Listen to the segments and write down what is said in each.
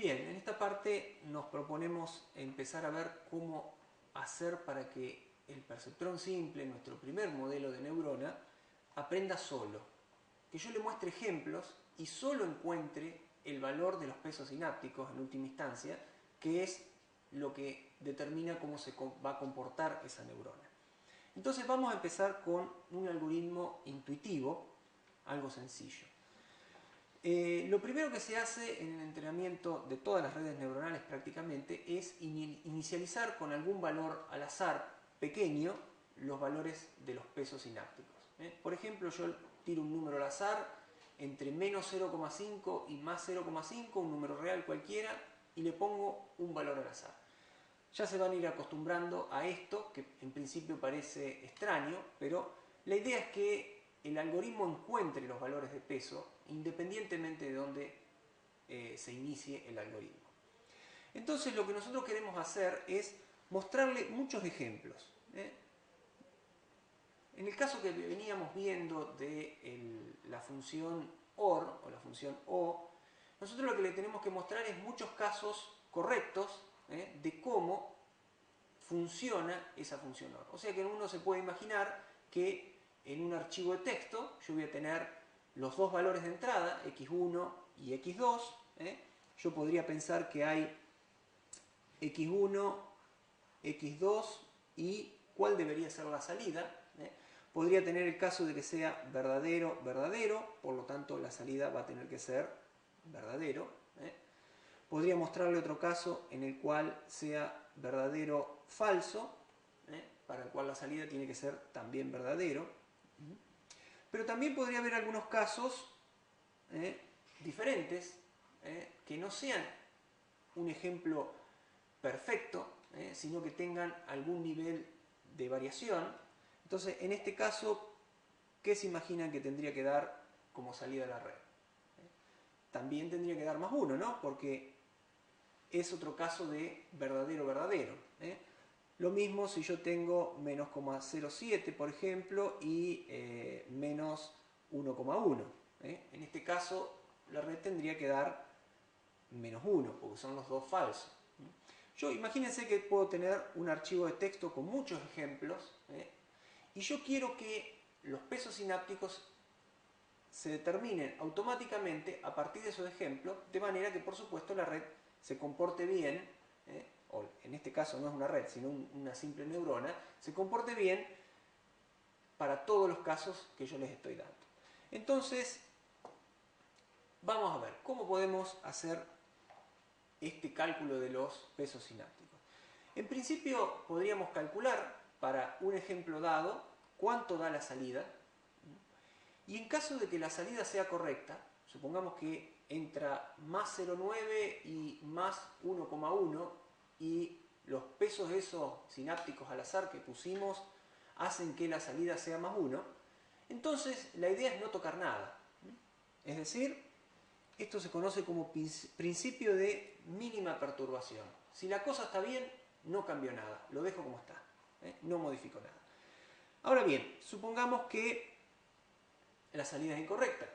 Bien, en esta parte nos proponemos empezar a ver cómo hacer para que el perceptrón simple, nuestro primer modelo de neurona, aprenda solo. Que yo le muestre ejemplos y solo encuentre el valor de los pesos sinápticos en última instancia, que es lo que determina cómo se va a comportar esa neurona. Entonces vamos a empezar con un algoritmo intuitivo, algo sencillo. Lo primero que se hace en el entrenamiento de todas las redes neuronales prácticamente es inicializar con algún valor al azar pequeño los valores de los pesos sinápticos. Por ejemplo, yo tiro un número al azar entre menos 0,5 y más 0,5, un número real cualquiera, y le pongo un valor al azar. Ya se van a ir acostumbrando a esto, que en principio parece extraño, pero la idea es que el algoritmo encuentre los valores de peso independientemente de dónde se inicie el algoritmo. Entonces lo que nosotros queremos hacer es mostrarle muchos ejemplos. En el caso que veníamos viendo de la función OR o la función O, nosotros lo que le tenemos que mostrar es muchos casos correctos de cómo funciona esa función OR. O sea que uno se puede imaginar que en un archivo de texto yo voy a tener los dos valores de entrada, x1 y x2. Yo podría pensar que hay x1, x2 y cuál debería ser la salida. Podría tener el caso de que sea verdadero, verdadero, por lo tanto la salida va a tener que ser verdadero. Podría mostrarle otro caso en el cual sea verdadero, falso, para el cual la salida tiene que ser también verdadero. Pero también podría haber algunos casos diferentes que no sean un ejemplo perfecto, sino que tengan algún nivel de variación. Entonces, en este caso, ¿qué se imaginan que tendría que dar como salida a la red? También tendría que dar más 1, ¿no? Porque es otro caso de verdadero, verdadero. Lo mismo si yo tengo menos 0,07, por ejemplo, y menos 1,1. En este caso, la red tendría que dar menos 1, porque son los dos falsos. Yo, imagínense que puedo tener un archivo de texto con muchos ejemplos, y yo quiero que los pesos sinápticos se determinen automáticamente a partir de esos ejemplos, de manera que, por supuesto, la red se comporte bien, o en este caso no es una red, sino una simple neurona, se comporte bien para todos los casos que yo les estoy dando. Entonces, vamos a ver cómo podemos hacer este cálculo de los pesos sinápticos. En principio, podríamos calcular para un ejemplo dado cuánto da la salida, y en caso de que la salida sea correcta, supongamos que entra más 0,9 y más 1,1 y los pesos esos sinápticos al azar que pusimos hacen que la salida sea más 1, entonces la idea es no tocar nada. Es decir, esto se conoce como principio de mínima perturbación. Si la cosa está bien, no cambio nada, lo dejo como está, no modifico nada. Ahora bien, supongamos que la salida es incorrecta,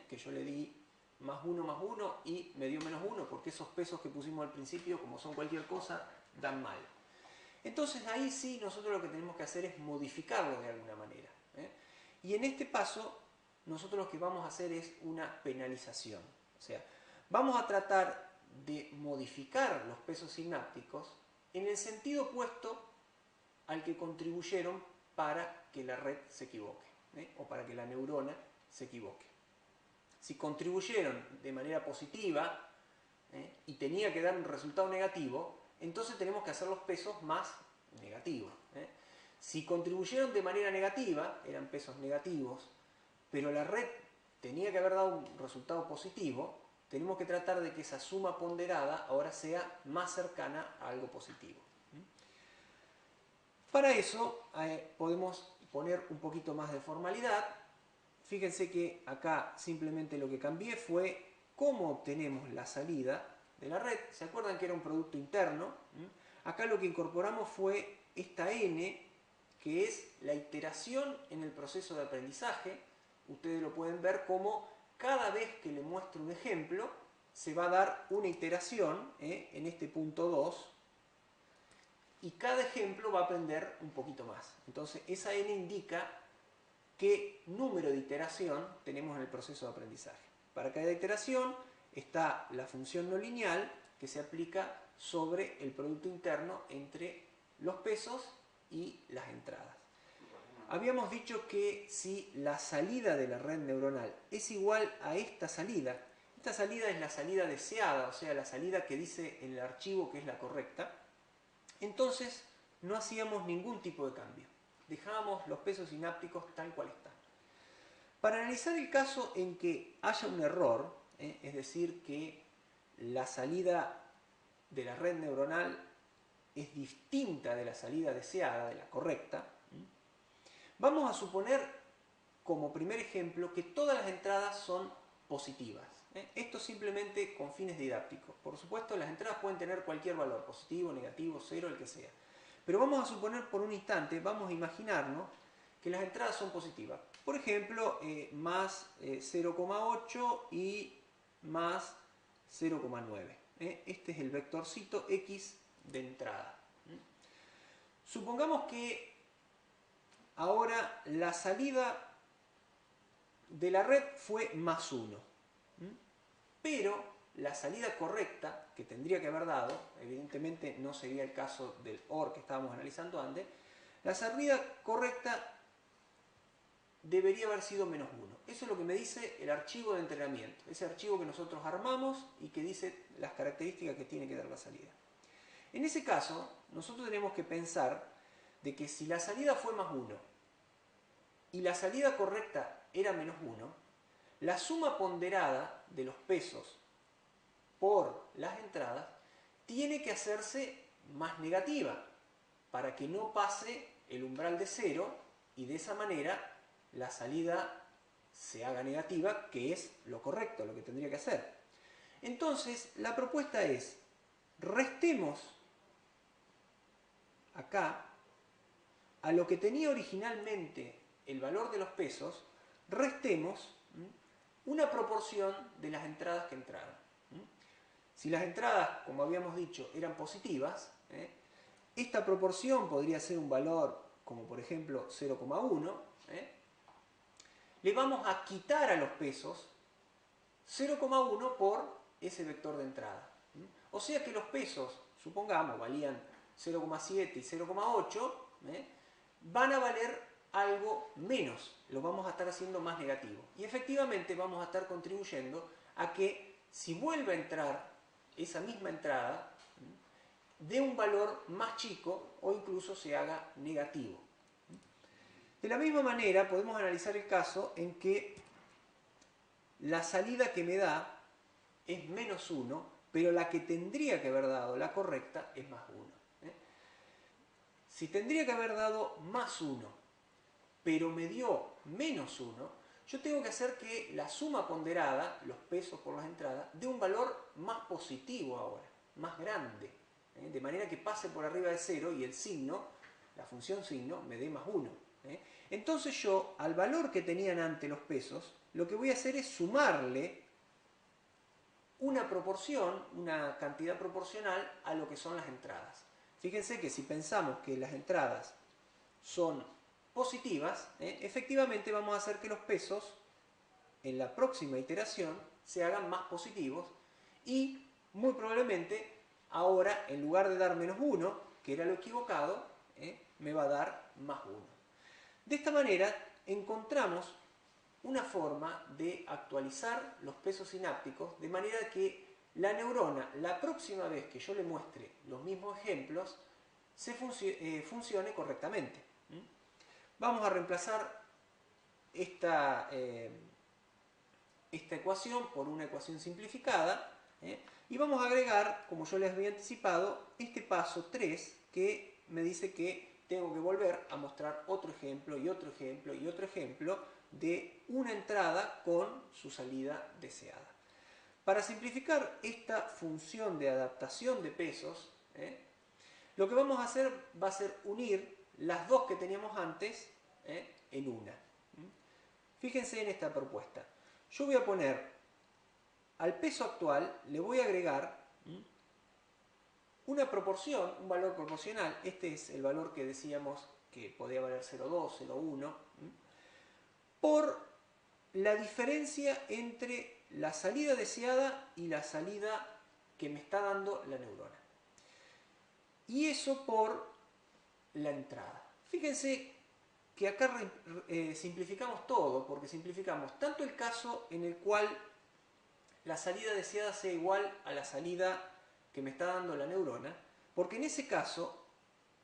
que yo le di más 1 y me dio menos 1, porque esos pesos que pusimos al principio, como son cualquier cosa, dan mal. Entonces ahí sí nosotros lo que tenemos que hacer es modificarlo de alguna manera. Y en este paso nosotros lo que vamos a hacer es una penalización. O sea, vamos a tratar de modificar los pesos sinápticos en el sentido opuesto al que contribuyeron para que la red se equivoque, o para que la neurona se equivoque. Si contribuyeron de manera positiva y tenía que dar un resultado negativo, entonces tenemos que hacer los pesos más negativos. Si contribuyeron de manera negativa, eran pesos negativos, pero la red tenía que haber dado un resultado positivo, tenemos que tratar de que esa suma ponderada ahora sea más cercana a algo positivo. Para eso podemos poner un poquito más de formalidad. Fíjense que acá simplemente lo que cambié fue cómo obtenemos la salida de la red. ¿Se acuerdan que era un producto interno? Acá lo que incorporamos fue esta n, que es la iteración en el proceso de aprendizaje. Ustedes lo pueden ver como cada vez que le muestro un ejemplo, se va a dar una iteración en este punto 2 y cada ejemplo va a aprender un poquito más. Entonces esa n indica qué número de iteración tenemos en el proceso de aprendizaje. Para cada iteración está la función no lineal que se aplica sobre el producto interno entre los pesos y las entradas. Habíamos dicho que si la salida de la red neuronal es igual a esta salida es la salida deseada, o sea, la salida que dice en el archivo que es la correcta, entonces no hacíamos ningún tipo de cambio. Dejábamos los pesos sinápticos tal cual están. Para analizar el caso en que haya un error, es decir, que la salida de la red neuronal es distinta de la salida deseada, de la correcta, vamos a suponer como primer ejemplo que todas las entradas son positivas. Esto simplemente con fines didácticos. Por supuesto, las entradas pueden tener cualquier valor, positivo, negativo, cero, el que sea. Pero vamos a suponer por un instante, vamos a imaginarnos que las entradas son positivas. Por ejemplo, más 0,8 y más 0,9. Este es el vectorcito X de entrada. Supongamos que ahora la salida de la red fue más 1. Pero la salida correcta que tendría que haber dado, evidentemente no sería el caso del OR que estábamos analizando antes, la salida correcta debería haber sido menos 1. Eso es lo que me dice el archivo de entrenamiento, ese archivo que nosotros armamos y que dice las características que tiene que dar la salida. En ese caso, nosotros tenemos que pensar de que si la salida fue más 1 y la salida correcta era menos 1, la suma ponderada de los pesos por las entradas tiene que hacerse más negativa para que no pase el umbral de 0 y de esa manera la salida se haga negativa, que es lo correcto, lo que tendría que hacer. Entonces, la propuesta es, restemos acá a lo que tenía originalmente el valor de los pesos, restemos una proporción de las entradas que entraron. Si las entradas, como habíamos dicho, eran positivas, esta proporción podría ser un valor como por ejemplo 0,1, le vamos a quitar a los pesos 0,1 por ese vector de entrada. O sea que los pesos, supongamos, valían 0,7 y 0,8, van a valer algo menos, lo vamos a estar haciendo más negativo. Y efectivamente vamos a estar contribuyendo a que si vuelve a entrar esa misma entrada, dé un valor más chico o incluso se haga negativo. De la misma manera podemos analizar el caso en que la salida que me da es menos 1, pero la que tendría que haber dado, la correcta, es más 1. Si tendría que haber dado más 1, pero me dio menos 1, yo tengo que hacer que la suma ponderada, los pesos por las entradas, dé un valor más positivo ahora, más grande, de manera que pase por arriba de 0 y el signo, la función signo, me dé más 1. Entonces yo, al valor que tenían antes los pesos, lo que voy a hacer es sumarle una proporción, una cantidad proporcional a lo que son las entradas. Fíjense que si pensamos que las entradas son positivas, efectivamente vamos a hacer que los pesos en la próxima iteración se hagan más positivos y muy probablemente ahora en lugar de dar menos 1, que era lo equivocado, me va a dar más 1. De esta manera encontramos una forma de actualizar los pesos sinápticos de manera que la neurona, la próxima vez que yo le muestre los mismos ejemplos, funcione correctamente. Vamos a reemplazar esta ecuación por una ecuación simplificada y vamos a agregar, como yo les había anticipado, este paso 3 que me dice que tengo que volver a mostrar otro ejemplo y otro ejemplo y otro ejemplo de una entrada con su salida deseada. Para simplificar esta función de adaptación de pesos, lo que vamos a hacer va a ser unir las dos que teníamos antes en una. Fíjense en esta propuesta. Yo voy a poner al peso actual le voy a agregar una proporción, un valor proporcional. Este es el valor que decíamos que podía valer 0,2, 0,1, por la diferencia entre la salida deseada y la salida que me está dando la neurona. Y eso por la entrada. Fíjense que acá simplificamos todo, porque simplificamos tanto el caso en el cual la salida deseada sea igual a la salida que me está dando la neurona, porque en ese caso,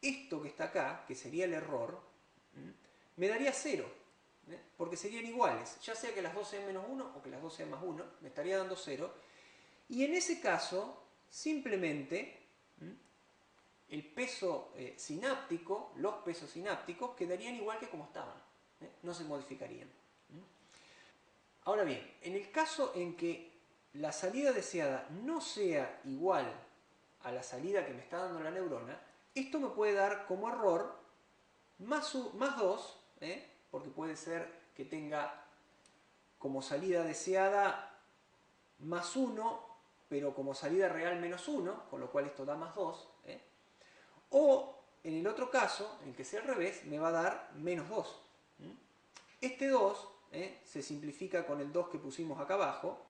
esto que está acá, que sería el error, me daría 0, porque serían iguales, ya sea que las dos sean menos 1 o que las dos sean más 1, me estaría dando 0, y en ese caso, simplemente, el peso sináptico, los pesos sinápticos, quedarían igual que como estaban, no se modificarían. Ahora bien, en el caso en que la salida deseada no sea igual a la salida que me está dando la neurona, esto me puede dar como error más 2, porque puede ser que tenga como salida deseada más 1, pero como salida real menos 1, con lo cual esto da más 2. O en el otro caso, en el que sea al revés, me va a dar menos 2. Este 2 se simplifica con el 2 que pusimos acá abajo,